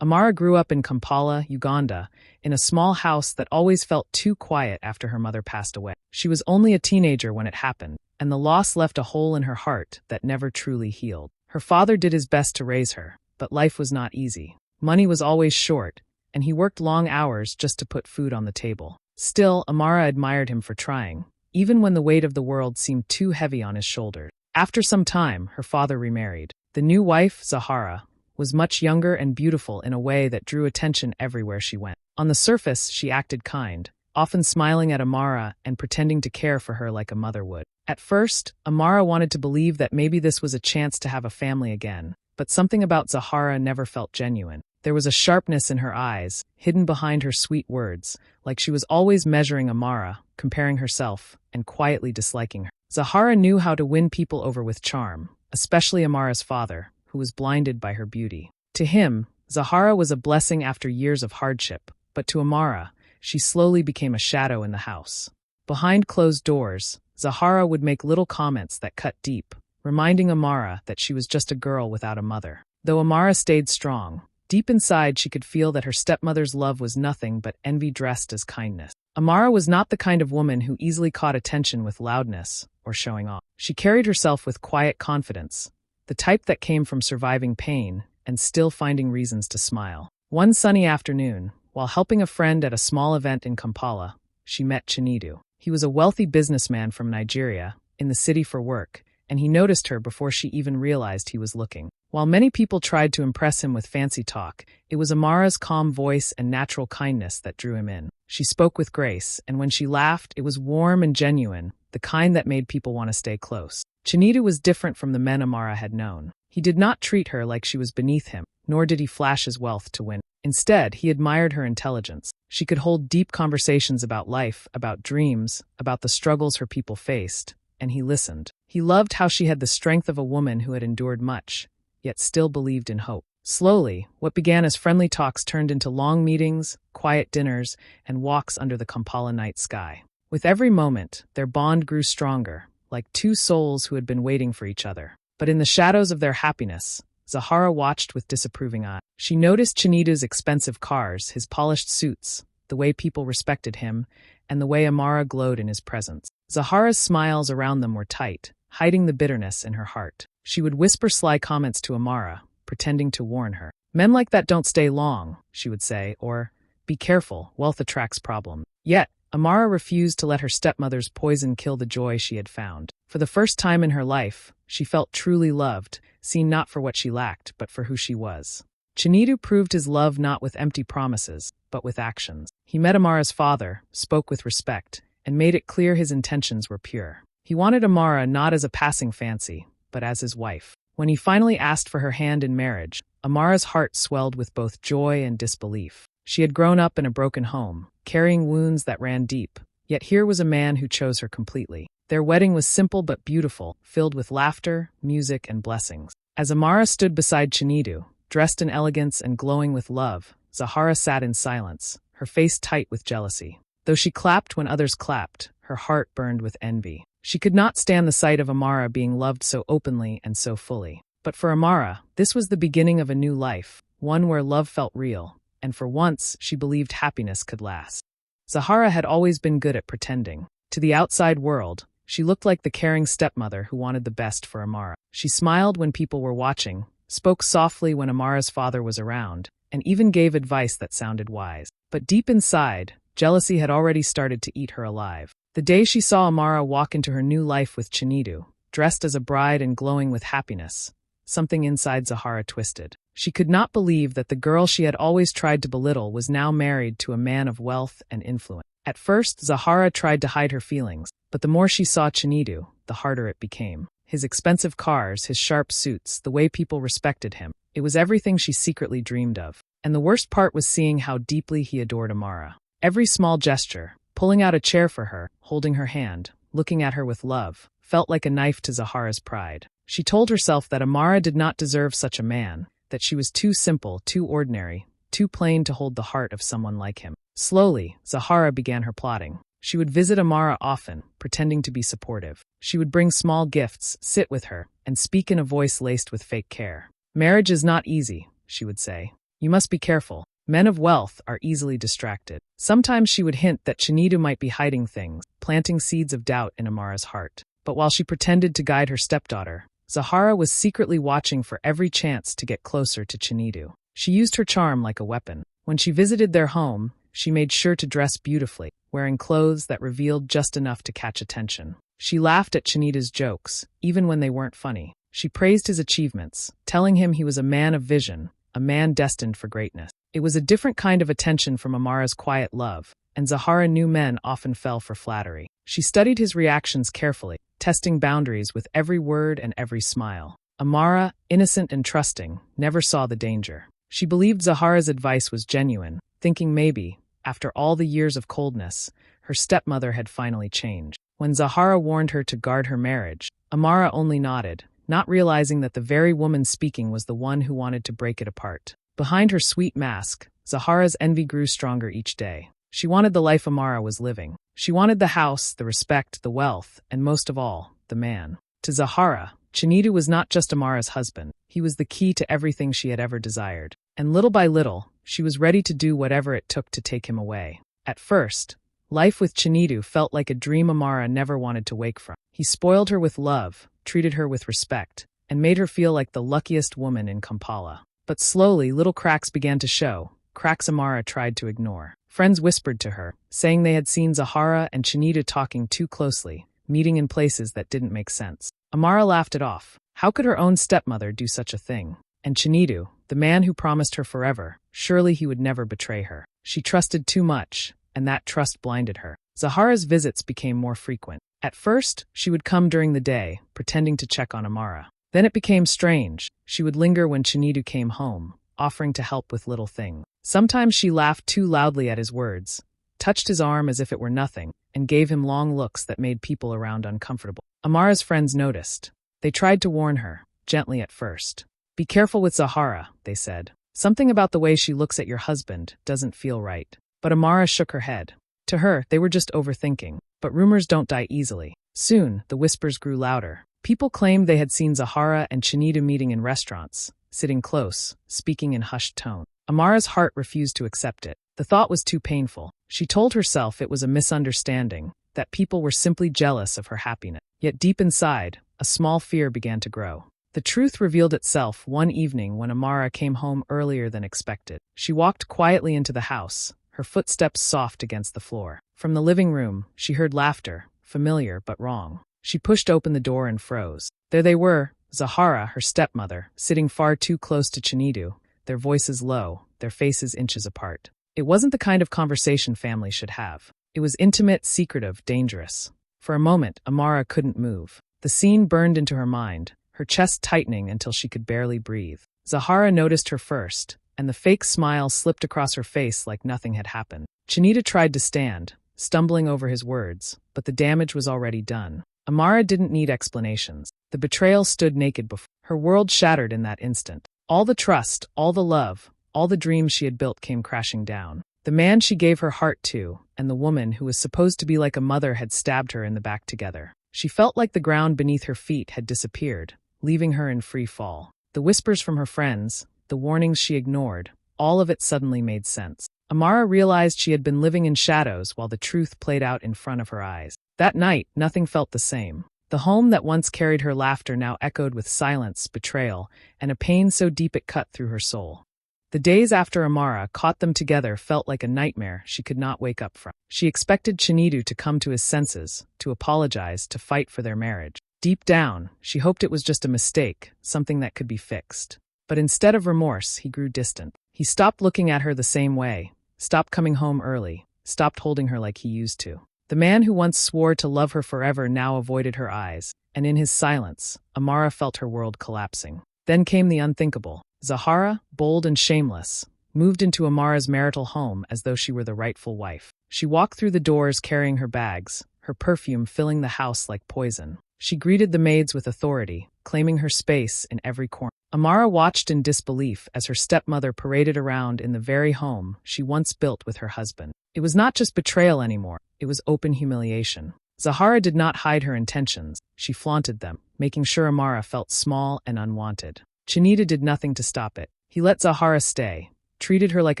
Amara grew up in Kampala, Uganda, in a small house that always felt too quiet after her mother passed away. She was only a teenager when it happened, and the loss left a hole in her heart that never truly healed. Her father did his best to raise her, but life was not easy. Money was always short, and he worked long hours just to put food on the table. Still, Amara admired him for trying, even when the weight of the world seemed too heavy on his shoulders. After some time, her father remarried. The new wife, Zahara, was much younger and beautiful in a way that drew attention everywhere she went. On the surface, she acted kind, often smiling at Amara and pretending to care for her like a mother would. At first, Amara wanted to believe that maybe this was a chance to have a family again, but something about Zahara never felt genuine. There was a sharpness in her eyes, hidden behind her sweet words, like she was always measuring Amara, comparing herself, and quietly disliking her. Zahara knew how to win people over with charm, especially Amara's father, who was blinded by her beauty. To him, Zahara was a blessing after years of hardship, but to Amara, she slowly became a shadow in the house. Behind closed doors, Zahara would make little comments that cut deep, reminding Amara that she was just a girl without a mother. Though Amara stayed strong, deep inside she could feel that her stepmother's love was nothing but envy dressed as kindness. Amara was not the kind of woman who easily caught attention with loudness or showing off. She carried herself with quiet confidence, the type that came from surviving pain and still finding reasons to smile. One sunny afternoon, while helping a friend at a small event in Kampala, she met Chinedu. He was a wealthy businessman from Nigeria, in the city for work, and he noticed her before she even realized he was looking. While many people tried to impress him with fancy talk, it was Amara's calm voice and natural kindness that drew him in. She spoke with grace, and when she laughed, it was warm and genuine, the kind that made people want to stay close. Chinedu was different from the men Amara had known. He did not treat her like she was beneath him, nor did he flash his wealth to win. Instead, he admired her intelligence. She could hold deep conversations about life, about dreams, about the struggles her people faced, and he listened. He loved how she had the strength of a woman who had endured much, yet still believed in hope. Slowly, what began as friendly talks turned into long meetings, quiet dinners, and walks under the Kampala night sky. With every moment, their bond grew stronger, like two souls who had been waiting for each other. But in the shadows of their happiness, Zahara watched with disapproving eyes. She noticed Chinedu's expensive cars, his polished suits, the way people respected him, and the way Amara glowed in his presence. Zahara's smiles around them were tight, hiding the bitterness in her heart. She would whisper sly comments to Amara, pretending to warn her. "Men like that don't stay long," she would say, or, "Be careful, wealth attracts problems." Yet, Amara refused to let her stepmother's poison kill the joy she had found. For the first time in her life, she felt truly loved, seen not for what she lacked, but for who she was. Chinedu proved his love not with empty promises, but with actions. He met Amara's father, spoke with respect, and made it clear his intentions were pure. He wanted Amara not as a passing fancy, but as his wife. When he finally asked for her hand in marriage, Amara's heart swelled with both joy and disbelief. She had grown up in a broken home, carrying wounds that ran deep, yet here was a man who chose her completely. Their wedding was simple but beautiful, filled with laughter, music, and blessings. As Amara stood beside Chinedu, dressed in elegance and glowing with love, Zahara sat in silence, her face tight with jealousy. Though she clapped when others clapped, her heart burned with envy. She could not stand the sight of Amara being loved so openly and so fully. But for Amara, this was the beginning of a new life, one where love felt real, and for once she believed happiness could last. Zahara had always been good at pretending. To the outside world, she looked like the caring stepmother who wanted the best for Amara. She smiled when people were watching, spoke softly when Amara's father was around, and even gave advice that sounded wise. But deep inside, jealousy had already started to eat her alive. The day she saw Amara walk into her new life with Chinedu, dressed as a bride and glowing with happiness, something inside Zahara twisted. She could not believe that the girl she had always tried to belittle was now married to a man of wealth and influence. At first, Zahara tried to hide her feelings, but the more she saw Chinedu, the harder it became. His expensive cars, his sharp suits, the way people respected him. It was everything she secretly dreamed of. And the worst part was seeing how deeply he adored Amara. Every small gesture, pulling out a chair for her, holding her hand, looking at her with love, felt like a knife to Zahara's pride. She told herself that Amara did not deserve such a man, that she was too simple, too ordinary, too plain to hold the heart of someone like him. Slowly, Zahara began her plotting. She would visit Amara often, pretending to be supportive. She would bring small gifts, sit with her, and speak in a voice laced with fake care. "Marriage is not easy," she would say. "You must be careful. Men of wealth are easily distracted." Sometimes she would hint that Chinidu might be hiding things, planting seeds of doubt in Amara's heart. But while she pretended to guide her stepdaughter, Zahara was secretly watching for every chance to get closer to Chinidu. She used her charm like a weapon. When she visited their home, she made sure to dress beautifully, wearing clothes that revealed just enough to catch attention. She laughed at Chinidu's jokes, even when they weren't funny. She praised his achievements, telling him he was a man of vision, a man destined for greatness. It was a different kind of attention from Amara's quiet love, and Zahara knew men often fell for flattery. She studied his reactions carefully, testing boundaries with every word and every smile. Amara, innocent and trusting, never saw the danger. She believed Zahara's advice was genuine, thinking maybe, after all the years of coldness, her stepmother had finally changed. When Zahara warned her to guard her marriage, Amara only nodded, not realizing that the very woman speaking was the one who wanted to break it apart. Behind her sweet mask, Zahara's envy grew stronger each day. She wanted the life Amara was living. She wanted the house, the respect, the wealth, and most of all, the man. To Zahara, Chinidu was not just Amara's husband. He was the key to everything she had ever desired. And little by little, she was ready to do whatever it took to take him away. At first, life with Chinidu felt like a dream Amara never wanted to wake from. He spoiled her with love, treated her with respect, and made her feel like the luckiest woman in Kampala. But slowly, little cracks began to show, cracks Amara tried to ignore. Friends whispered to her, saying they had seen Zahara and Chinidu talking too closely, meeting in places that didn't make sense. Amara laughed it off. How could her own stepmother do such a thing? And Chinidu, the man who promised her forever, surely he would never betray her. She trusted too much, and that trust blinded her. Zahara's visits became more frequent. At first, she would come during the day, pretending to check on Amara. Then it became strange. She would linger when Chinidu came home, offering to help with little things. Sometimes she laughed too loudly at his words, touched his arm as if it were nothing, and gave him long looks that made people around uncomfortable. Amara's friends noticed. They tried to warn her, gently at first. "Be careful with Zahara," they said. "Something about the way she looks at your husband doesn't feel right." But Amara shook her head. To her, they were just overthinking. But rumors don't die easily. Soon, the whispers grew louder. People claimed they had seen Zahara and Chinidu meeting in restaurants, sitting close, speaking in hushed tone. Amara's heart refused to accept it. The thought was too painful. She told herself it was a misunderstanding, that people were simply jealous of her happiness. Yet deep inside, a small fear began to grow. The truth revealed itself one evening when Amara came home earlier than expected. She walked quietly into the house, her footsteps soft against the floor. From the living room, she heard laughter, familiar but wrong. She pushed open the door and froze. There they were, Zahara, her stepmother, sitting far too close to Chinidu, their voices low, their faces inches apart. It wasn't the kind of conversation family should have. It was intimate, secretive, dangerous. For a moment, Amara couldn't move. The scene burned into her mind, her chest tightening until she could barely breathe. Zahara noticed her first, and the fake smile slipped across her face like nothing had happened. Chinidu tried to stand, stumbling over his words, but the damage was already done. Amara didn't need explanations. The betrayal stood naked before her. World shattered in that instant. All the trust, all the love, all the dreams she had built came crashing down. The man she gave her heart to, and the woman who was supposed to be like a mother had stabbed her in the back together. She felt like the ground beneath her feet had disappeared, leaving her in free fall. The whispers from her friends, the warnings she ignored, all of it suddenly made sense. Amara realized she had been living in shadows while the truth played out in front of her eyes. That night, nothing felt the same. The home that once carried her laughter now echoed with silence, betrayal, and a pain so deep it cut through her soul. The days after Amara caught them together felt like a nightmare she could not wake up from. She expected Chinidu to come to his senses, to apologize, to fight for their marriage. Deep down, she hoped it was just a mistake, something that could be fixed. But instead of remorse, he grew distant. He stopped looking at her the same way, stopped coming home early, stopped holding her like he used to. The man who once swore to love her forever now avoided her eyes, and in his silence, Amara felt her world collapsing. Then came the unthinkable. Zahara, bold and shameless, moved into Amara's marital home as though she were the rightful wife. She walked through the doors carrying her bags, her perfume filling the house like poison. She greeted the maids with authority, claiming her space in every corner. Amara watched in disbelief as her stepmother paraded around in the very home she once built with her husband. It was not just betrayal anymore, it was open humiliation. Zahara did not hide her intentions, she flaunted them, making sure Amara felt small and unwanted. Chinidu did nothing to stop it. He let Zahara stay, treated her like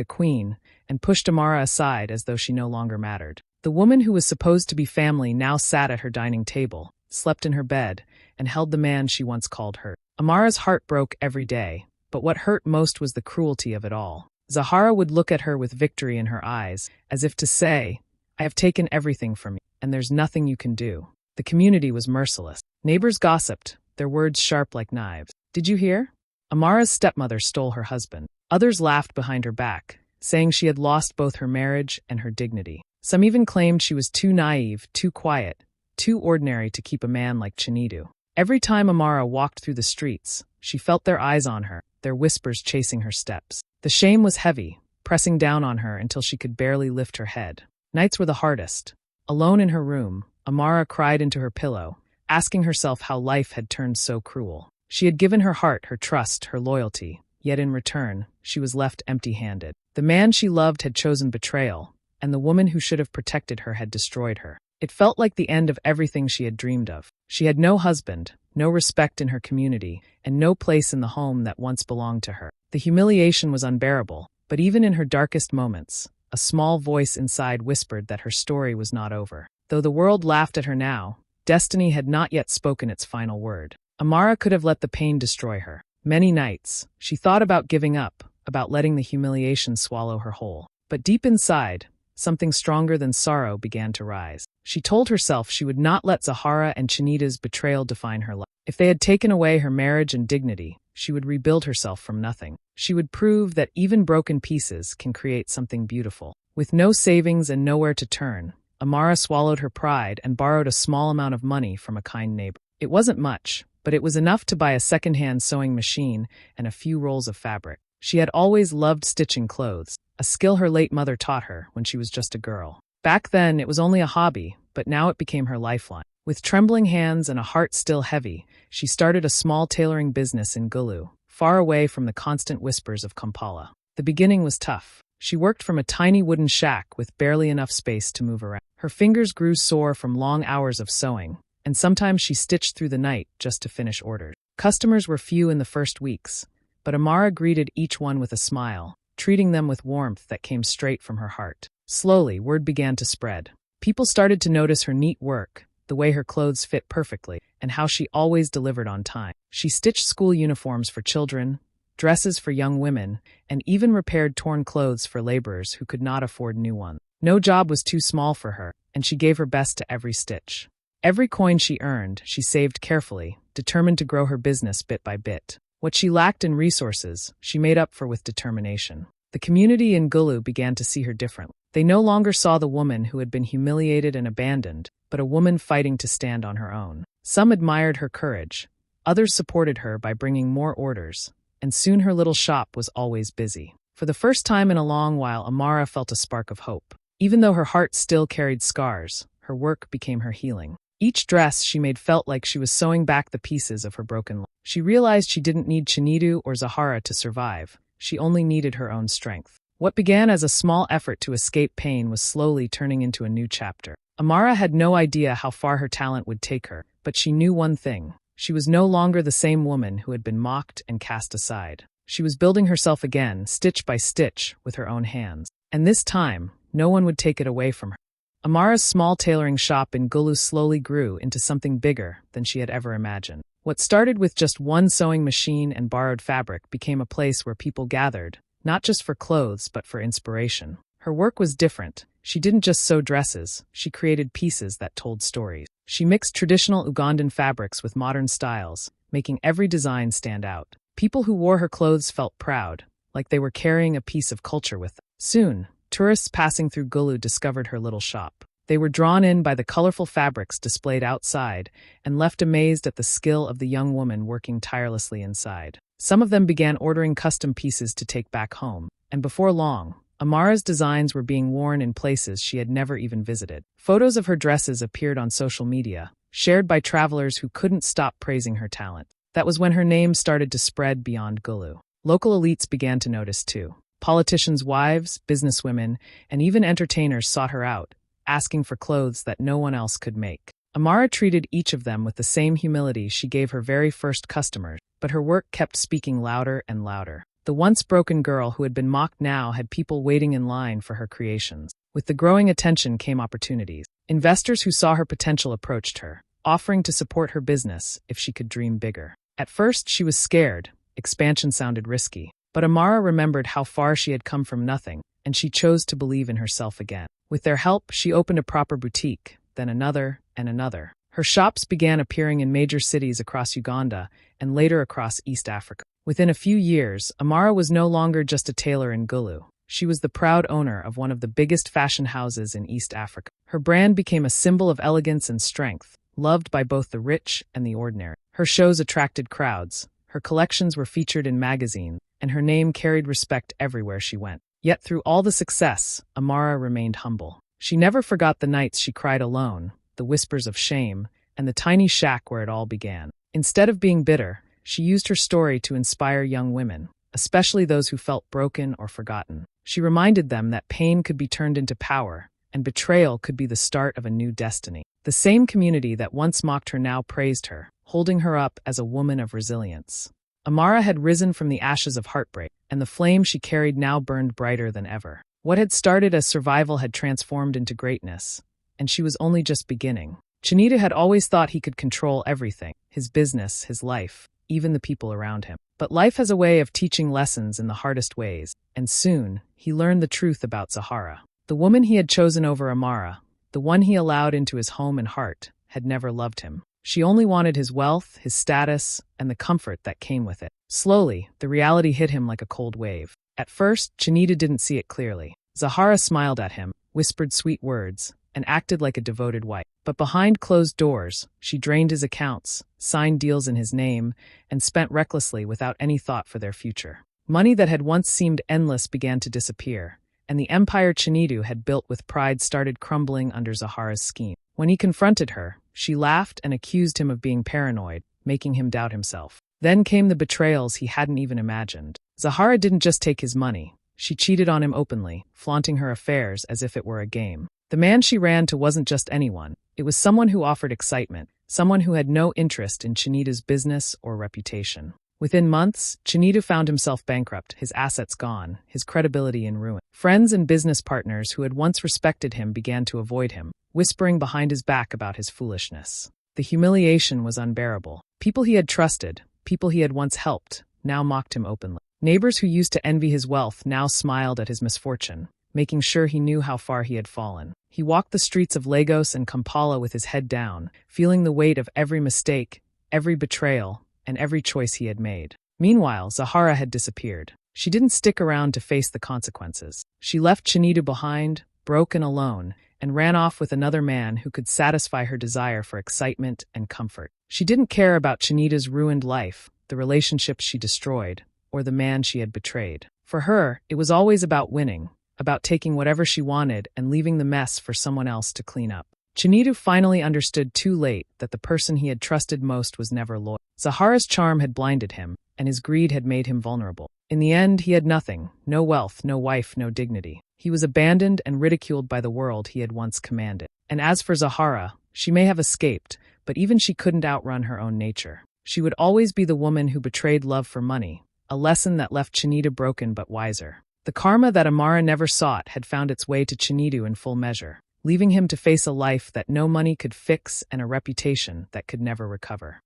a queen, and pushed Amara aside as though she no longer mattered. The woman who was supposed to be family now sat at her dining table, slept in her bed, and held the man she once called her. Amara's heart broke every day, but what hurt most was the cruelty of it all. Zahara would look at her with victory in her eyes, as if to say, "I have taken everything from you, and there's nothing you can do." The community was merciless. Neighbors gossiped, their words sharp like knives. "Did you hear? Amara's stepmother stole her husband." Others laughed behind her back, saying she had lost both her marriage and her dignity. Some even claimed she was too naive, too quiet, too ordinary to keep a man like Chinidu. Every time Amara walked through the streets, she felt their eyes on her, their whispers chasing her steps. The shame was heavy, pressing down on her until she could barely lift her head. Nights were the hardest. Alone in her room, Amara cried into her pillow, asking herself how life had turned so cruel. She had given her heart, her trust, her loyalty, yet in return, she was left empty-handed. The man she loved had chosen betrayal, and the woman who should have protected her had destroyed her. It felt like the end of everything she had dreamed of. She had no husband, no respect in her community, and no place in the home that once belonged to her. The humiliation was unbearable, but even in her darkest moments, a small voice inside whispered that her story was not over. Though the world laughed at her now, destiny had not yet spoken its final word. Amara could have let the pain destroy her. Many nights, she thought about giving up, about letting the humiliation swallow her whole. But deep inside, something stronger than sorrow began to rise. She told herself she would not let Zahara and Chinida's betrayal define her life. If they had taken away her marriage and dignity, she would rebuild herself from nothing. She would prove that even broken pieces can create something beautiful. With no savings and nowhere to turn, Amara swallowed her pride and borrowed a small amount of money from a kind neighbor. It wasn't much, but it was enough to buy a second-hand sewing machine and a few rolls of fabric. She had always loved stitching clothes, a skill her late mother taught her when she was just a girl. Back then, it was only a hobby, but now it became her lifeline. With trembling hands and a heart still heavy, she started a small tailoring business in Gulu, far away from the constant whispers of Kampala. The beginning was tough. She worked from a tiny wooden shack with barely enough space to move around. Her fingers grew sore from long hours of sewing, and sometimes she stitched through the night just to finish orders. Customers were few in the first weeks, but Amara greeted each one with a smile, treating them with warmth that came straight from her heart. Slowly, word began to spread. People started to notice her neat work, the way her clothes fit perfectly, and how she always delivered on time. She stitched school uniforms for children, dresses for young women, and even repaired torn clothes for laborers who could not afford new ones. No job was too small for her, and she gave her best to every stitch. Every coin she earned, she saved carefully, determined to grow her business bit by bit. What she lacked in resources, she made up for with determination. The community in Gulu began to see her differently. They no longer saw the woman who had been humiliated and abandoned, but a woman fighting to stand on her own. Some admired her courage. Others supported her by bringing more orders, and soon her little shop was always busy. For the first time in a long while, Amara felt a spark of hope. Even though her heart still carried scars, her work became her healing. Each dress she made felt like she was sewing back the pieces of her broken life. She realized she didn't need Chinidu or Zahara to survive. She only needed her own strength. What began as a small effort to escape pain was slowly turning into a new chapter. Amara had no idea how far her talent would take her, but she knew one thing. She was no longer the same woman who had been mocked and cast aside. She was building herself again, stitch by stitch, with her own hands. And this time, no one would take it away from her. Amara's small tailoring shop in Gulu slowly grew into something bigger than she had ever imagined. What started with just one sewing machine and borrowed fabric became a place where people gathered, not just for clothes but for inspiration. Her work was different. She didn't just sew dresses, she created pieces that told stories. She mixed traditional Ugandan fabrics with modern styles, making every design stand out. People who wore her clothes felt proud, like they were carrying a piece of culture with them. Soon, tourists passing through Gulu discovered her little shop. They were drawn in by the colorful fabrics displayed outside and left amazed at the skill of the young woman working tirelessly inside. Some of them began ordering custom pieces to take back home, and before long, Amara's designs were being worn in places she had never even visited. Photos of her dresses appeared on social media, shared by travelers who couldn't stop praising her talent. That was when her name started to spread beyond Gulu. Local elites began to notice too. Politicians' wives, businesswomen, and even entertainers sought her out, asking for clothes that no one else could make. Amara treated each of them with the same humility she gave her very first customers, but her work kept speaking louder and louder. The once broken girl who had been mocked now had people waiting in line for her creations. With the growing attention came opportunities. Investors who saw her potential approached her, offering to support her business if she could dream bigger. At first, she was scared. Expansion sounded risky. But Amara remembered how far she had come from nothing, and she chose to believe in herself again. With their help, she opened a proper boutique, then another and another. Her shops began appearing in major cities across Uganda and later across East Africa. Within a few years, Amara was no longer just a tailor in Gulu. She was the proud owner of one of the biggest fashion houses in East Africa. Her brand became a symbol of elegance and strength, loved by both the rich and the ordinary. Her shows attracted crowds, her collections were featured in magazines, and her name carried respect everywhere she went. Yet through all the success, Amara remained humble. She never forgot the nights she cried alone, the whispers of shame, and the tiny shack where it all began. Instead of being bitter, she used her story to inspire young women, especially those who felt broken or forgotten. She reminded them that pain could be turned into power, and betrayal could be the start of a new destiny. The same community that once mocked her now praised her, holding her up as a woman of resilience. Amara had risen from the ashes of heartbreak, and the flame she carried now burned brighter than ever. What had started as survival had transformed into greatness, and she was only just beginning. Chinedu had always thought he could control everything, his business, his life, even the people around him. But life has a way of teaching lessons in the hardest ways, and soon, he learned the truth about Zahara. The woman he had chosen over Amara, the one he allowed into his home and heart, had never loved him. She only wanted his wealth, his status, and the comfort that came with it. Slowly, the reality hit him like a cold wave. At first, Chinedu didn't see it clearly. Zahara smiled at him, whispered sweet words, and acted like a devoted wife. But behind closed doors, she drained his accounts, signed deals in his name, and spent recklessly without any thought for their future. Money that had once seemed endless began to disappear, and the empire Chinedu had built with pride started crumbling under Zahara's scheme. When he confronted her, she laughed and accused him of being paranoid, making him doubt himself. Then came the betrayals he hadn't even imagined. Zahara didn't just take his money. She cheated on him openly, flaunting her affairs as if it were a game. The man she ran to wasn't just anyone. It was someone who offered excitement, someone who had no interest in Chinedu's business or reputation. Within months, Chinedu found himself bankrupt, his assets gone, his credibility in ruin. Friends and business partners who had once respected him began to avoid him, whispering behind his back about his foolishness. The humiliation was unbearable. People he had trusted, people he had once helped, now mocked him openly. Neighbors who used to envy his wealth now smiled at his misfortune, making sure he knew how far he had fallen. He walked the streets of Lagos and Kampala with his head down, feeling the weight of every mistake, every betrayal, and every choice he had made. Meanwhile, Zahara had disappeared. She didn't stick around to face the consequences. She left Chinedu behind, broken alone, and ran off with another man who could satisfy her desire for excitement and comfort. She didn't care about Chinedu's ruined life, the relationships she destroyed, or the man she had betrayed. For her, it was always about winning, about taking whatever she wanted and leaving the mess for someone else to clean up. Chinedu finally understood too late that the person he had trusted most was never loyal. Zahara's charm had blinded him, and his greed had made him vulnerable. In the end, he had nothing, no wealth, no wife, no dignity. He was abandoned and ridiculed by the world he had once commanded. And as for Zahara, she may have escaped, but even she couldn't outrun her own nature. She would always be the woman who betrayed love for money, a lesson that left Chinedu broken but wiser. The karma that Amara never sought had found its way to Chinedu in full measure, leaving him to face a life that no money could fix and a reputation that could never recover.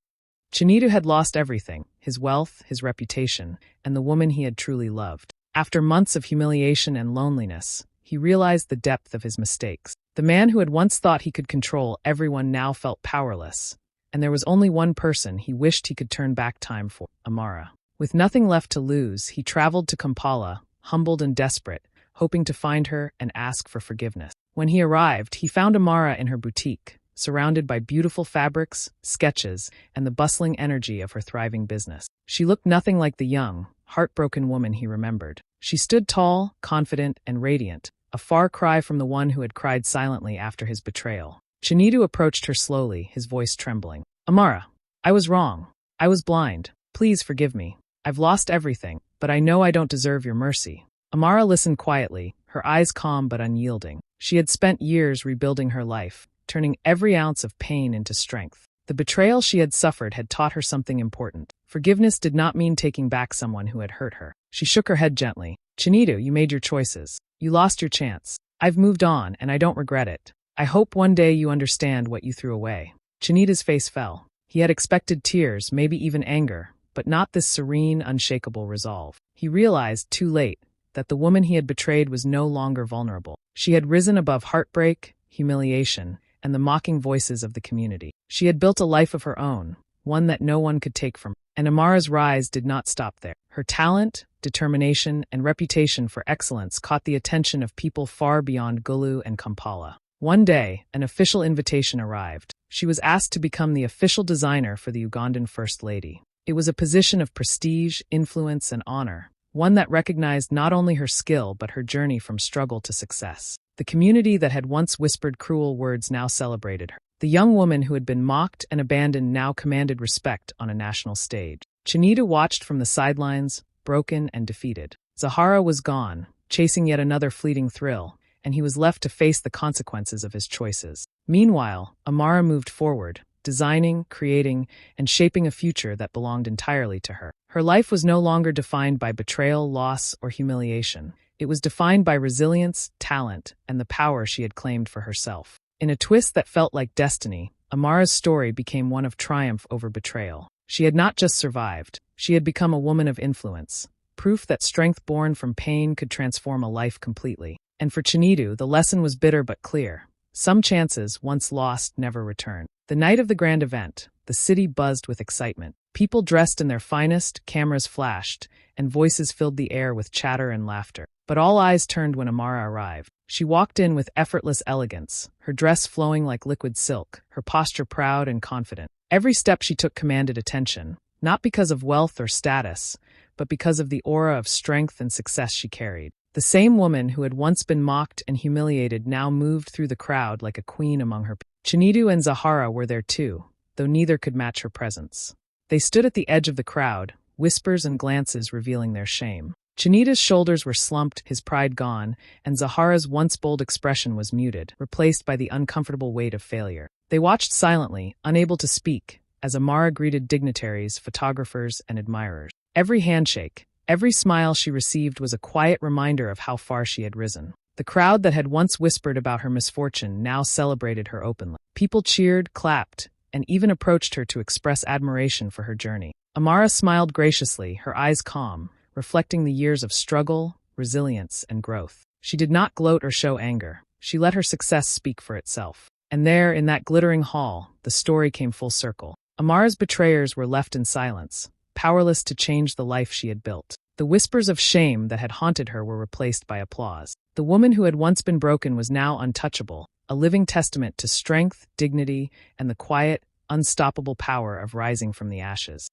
Chinedu had lost everything, his wealth, his reputation, and the woman he had truly loved. After months of humiliation and loneliness, he realized the depth of his mistakes. The man who had once thought he could control everyone now felt powerless, and there was only one person he wished he could turn back time for, Amara. With nothing left to lose, he traveled to Kampala, humbled and desperate, hoping to find her and ask for forgiveness. When he arrived, he found Amara in her boutique, surrounded by beautiful fabrics, sketches, and the bustling energy of her thriving business. She looked nothing like the young, heartbroken woman he remembered. She stood tall, confident, and radiant, a far cry from the one who had cried silently after his betrayal. Chinedu approached her slowly, his voice trembling. "Amara, I was wrong. I was blind. Please forgive me. I've lost everything, but I know I don't deserve your mercy." Amara listened quietly, her eyes calm but unyielding. She had spent years rebuilding her life, turning every ounce of pain into strength. The betrayal she had suffered had taught her something important. Forgiveness did not mean taking back someone who had hurt her. She shook her head gently. Chinito, you made your choices. You lost your chance. I've moved on, and I don't regret it. I hope one day you understand what you threw away. Chinita's face fell. He had expected tears, maybe even anger, but not this serene, unshakable resolve. He realized, too late, that the woman he had betrayed was no longer vulnerable. She had risen above heartbreak, humiliation, and the mocking voices of the community. She had built a life of her own, one that no one could take from her. And Amara's rise did not stop there. Her talent, determination, and reputation for excellence caught the attention of people far beyond Gulu and Kampala. One day, an official invitation arrived. She was asked to become the official designer for the Ugandan First Lady. It was a position of prestige, influence, and honor, one that recognized not only her skill but her journey from struggle to success. The community that had once whispered cruel words now celebrated her. The young woman who had been mocked and abandoned now commanded respect on a national stage. Chinita watched from the sidelines, broken and defeated. Zahara was gone, chasing yet another fleeting thrill, and he was left to face the consequences of his choices. Meanwhile, Amara moved forward, designing, creating, and shaping a future that belonged entirely to her. Her life was no longer defined by betrayal, loss, or humiliation. It was defined by resilience, talent, and the power she had claimed for herself. In a twist that felt like destiny, Amara's story became one of triumph over betrayal. She had not just survived, she had become a woman of influence, proof that strength born from pain could transform a life completely. And for Chinidu, the lesson was bitter but clear. Some chances, once lost, never return. The night of the grand event, the city buzzed with excitement. People dressed in their finest, cameras flashed, and voices filled the air with chatter and laughter. But all eyes turned when Amara arrived. She walked in with effortless elegance, her dress flowing like liquid silk, her posture proud and confident. Every step she took commanded attention, not because of wealth or status, but because of the aura of strength and success she carried. The same woman who had once been mocked and humiliated now moved through the crowd like a queen among her people. Chinidu and Zahara were there too, though neither could match her presence. They stood at the edge of the crowd, whispers and glances revealing their shame. Chinida's shoulders were slumped, his pride gone, and Zahara's once bold expression was muted, replaced by the uncomfortable weight of failure. They watched silently, unable to speak, as Amara greeted dignitaries, photographers, and admirers. Every handshake, every smile she received was a quiet reminder of how far she had risen. The crowd that had once whispered about her misfortune now celebrated her openly. People cheered, clapped, and even approached her to express admiration for her journey. Amara smiled graciously, her eyes calm, reflecting the years of struggle, resilience, and growth. She did not gloat or show anger. She let her success speak for itself. And there, in that glittering hall, the story came full circle. Amara's betrayers were left in silence, powerless to change the life she had built. The whispers of shame that had haunted her were replaced by applause. The woman who had once been broken was now untouchable, a living testament to strength, dignity, and the quiet, unstoppable power of rising from the ashes.